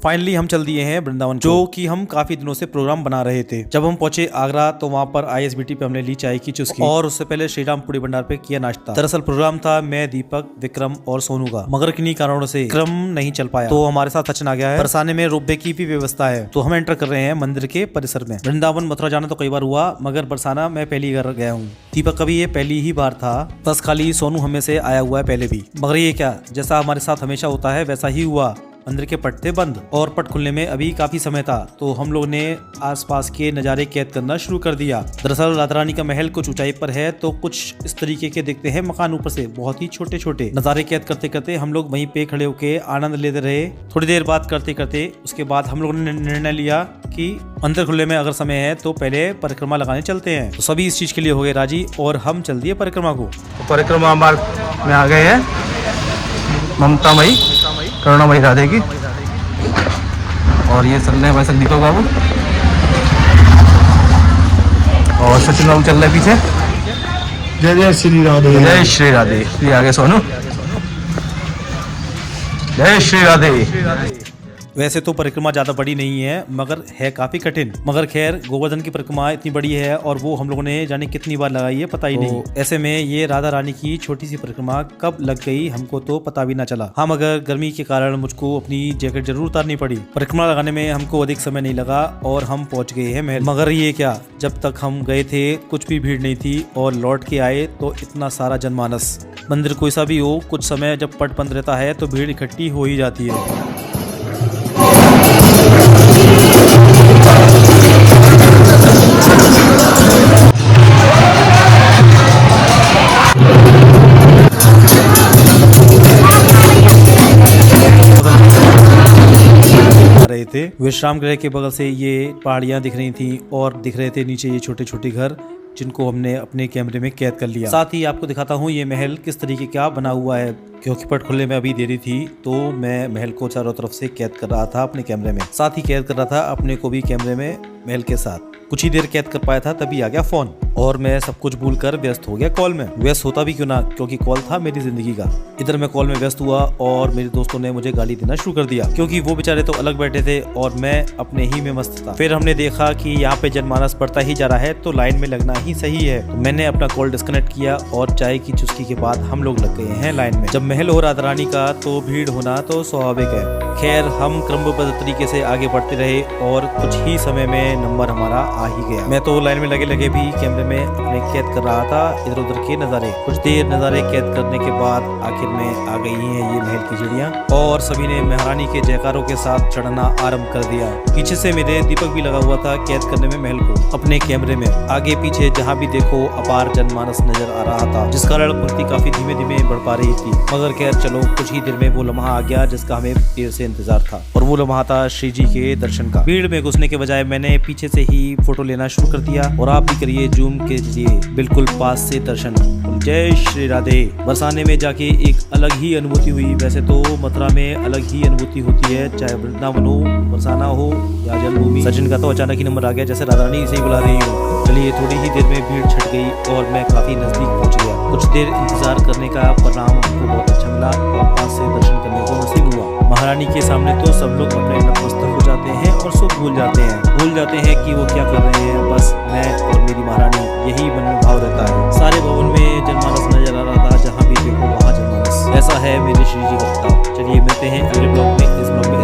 Finally हम चल दिए हैं वृंदावन, जो कि हम काफी दिनों से प्रोग्राम बना रहे थे। जब हम पहुंचे आगरा तो वहाँ पर ISBT पे हमने ली चाय की चुस्की और उससे पहले श्रीराम पूरी भंडार पे किया नाश्ता। दरअसल प्रोग्राम था मैं, दीपक, विक्रम और सोनू का, मगर किन्हीं कारणों से विक्रम नहीं चल पाया तो हमारे साथ सचिन आ गया है। बरसाने में रोपवे की भी व्यवस्था है तो हम एंटर कर रहे हैं मंदिर के परिसर में। वृंदावन मथुरा जाना तो कई बार हुआ मगर बरसाना मैं पहली बार गया हूँ। दीपक का भी ये पहली ही बार था, बस खाली सोनू हमें से आया हुआ है पहले भी। मगर ये क्या, जैसा हमारे साथ हमेशा होता है वैसा ही हुआ। मंदिर के पट थे बंद और पट खुलने में अभी काफी समय था तो हम लोग ने आसपास के नज़ारे कैद करना शुरू कर दिया। दरअसल राधा रानी का महल कुछ ऊंचाई पर है तो कुछ इस तरीके के दिखते हैं मकान ऊपर से, बहुत ही छोटे छोटे। नज़ारे कैद करते करते हम लोग वहीं पे खड़े होके आनंद लेते रहे। थोड़ी देर बात करते करते उसके बाद हम लोगों ने निर्णय लिया कि मंदिर खुलने में अगर समय है तो पहले परिक्रमा लगाने चलते हैं। तो सभी इस चीज के लिए हो गए राजी और हम चल दिए परिक्रमा को। तो परिक्रमा मार्ग में आ गए हैं ममतामयी करुणामयी राधे की, और ये चल रहे हैं भाई साहब दीपक बाबू और सचिन बाबू चल रहे हैं पीछे। जय जय श्री राधे, जय श्री राधे। ये आगे सोनू, जय श्री राधे। वैसे तो परिक्रमा ज्यादा बड़ी नहीं है मगर है काफी कठिन, मगर खैर गोवर्धन की परिक्रमा इतनी बड़ी है और वो हम लोगों ने जाने कितनी बार लगाई है पता ही नहीं। ऐसे में ये राधा रानी की छोटी सी परिक्रमा कब लग गई हमको तो पता भी ना चला। हाँ मगर गर्मी के कारण मुझको अपनी जैकेट जरूर उतारनी पड़ी। परिक्रमा लगाने में हमको अधिक समय नहीं लगा और हम पहुंच गए हैं महल। मगर ये क्या, जब तक हम गए थे कुछ भी भीड़ नहीं थी और लौट के आए तो इतना सारा जनमानस। मंदिर कोई सा भी हो, कुछ समय जब पट बंद रहता है तो भीड़ इकट्ठी हो ही जाती है। थे विश्राम गृह के बगल से ये पहाड़ियां दिख रही थी और दिख रहे थे नीचे ये छोटे छोटे घर जिनको हमने अपने कैमरे में कैद कर लिया। साथ ही आपको दिखाता हूँ ये महल किस तरीके का बना हुआ है, क्योंकि पट खुलने में अभी देरी थी तो मैं महल को चारों तरफ से कैद कर रहा था अपने कैमरे में, साथ ही कैद कर रहा था अपने को भी कैमरे में महल के साथ। कुछ ही देर कैद कर पाया था तभी आ गया फोन और मैं सब कुछ भूलकर व्यस्त हो गया कॉल में। व्यस्त होता भी क्यों ना, क्योंकि कॉल था मेरी जिंदगी का। इधर मैं कॉल में व्यस्त हुआ और मेरे दोस्तों ने मुझे गाली देना शुरू कर दिया क्योंकि वो बेचारे तो अलग बैठे थे और मैं अपने ही में मस्त था। फिर हमने देखा कि यहाँ पे जनमानस बढ़ता ही जा रहा है तो लाइन में लगना ही सही है। तो मैंने अपना कॉल डिस्कनेक्ट किया और चाय की चुस्की के बाद हम लोग लग गए हैं लाइन में। जब महल हो राधा रानी का तो भीड़ होना तो स्वाभाविक है। खैर हम क्रमबद्ध तरीके से आगे बढ़ते रहे और कुछ ही समय में नंबर हमारा आ ही गया। मैं तो लाइन में लगे लगे भी कैमरे में अपने कैद कर रहा था इधर उधर के नज़ारे। कुछ देर नज़ारे कैद करने के बाद आखिर में आ गई हैं ये महल की चिड़ियाँ और सभी ने महारानी के जयकारों के साथ चढ़ना आरंभ कर दिया। पीछे से मेरे दीपक भी लगा हुआ था कैद करने में महल को अपने कैमरे में। आगे पीछे जहाँ भी देखो अपार जनमानस नजर आ रहा था जिस कारण पंक्ति काफी धीमे धीमे बढ़ पा रही थी। मगर खैर चलो कुछ ही देर में वो लम्हा आ गया जिसका हमें देर से इंतजार था और वो लम्हा था श्री जी के दर्शन का। भीड़ में घुसने के बजाय मैंने पीछे से ही फोटो लेना शुरू कर दिया और आप भी करिए जूम के जरिए बिल्कुल पास से दर्शन। जय श्री राधे। बरसाने में जाके एक अलग ही अनुभूति हुई। वैसे तो मथुरा में अलग ही अनुभूति होती है, चाहे वृंदावन हो, बरसाना हो या जन्मभूमि। सचिन का तो अचानक ही नंबर आ गया जैसे राधा रानी इसे ही बुला रही हूँ। चलिए थोड़ी ही देर में भीड़ छट गई और मैं काफी नजदीक पहुंच गया। कुछ देर इंतजार करने का परिणाम हमको बहुत अच्छा मिला और पास से दर्शन करने को नसीब हुआ। महारानी के सामने तो सब लोग अपने नतमस्तक हो जाते हैं और सब भूल जाते हैं कि वो क्या कर रहे हैं। बस मैं और मेरी महारानी, यही मन में भाव रहता है। सारे भवन में जनमानस नजर आ रहा था, जहाँ भी देखो वहाँ जनमानस। ऐसा है मेरे श्री जी का प्रताप। चलिए मिलते हैं अगले ब्लॉग में। इस ब्लॉग में